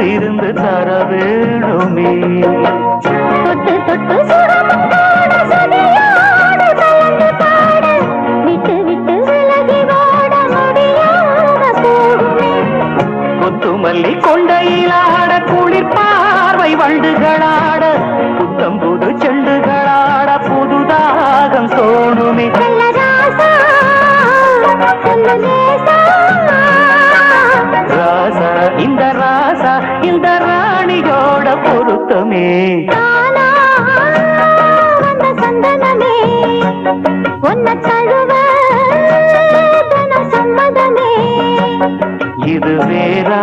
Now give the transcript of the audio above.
விருந்து தர வேணுமே. தொட்டு தொட்டு சுரமோட சதியோடு கலந்து பாட விட்டு விட்டு விலகி ஓட முடியாம போகுமே. கொத்துமல்லி கொண்டையிலாட குளிர் பார்வை வண்டுகளாட புத்தம்புது செண்டுகளாட புதுதாகம் தோணுமே. நல்ல ராசா நல்ல நேசா ராசா இந்த ராசா இந்த ராணியோட பொருத்தமே. தானா வந்த சந்தனமே உன்னை தழுவ தினம் சம்மதமே. இது வேறா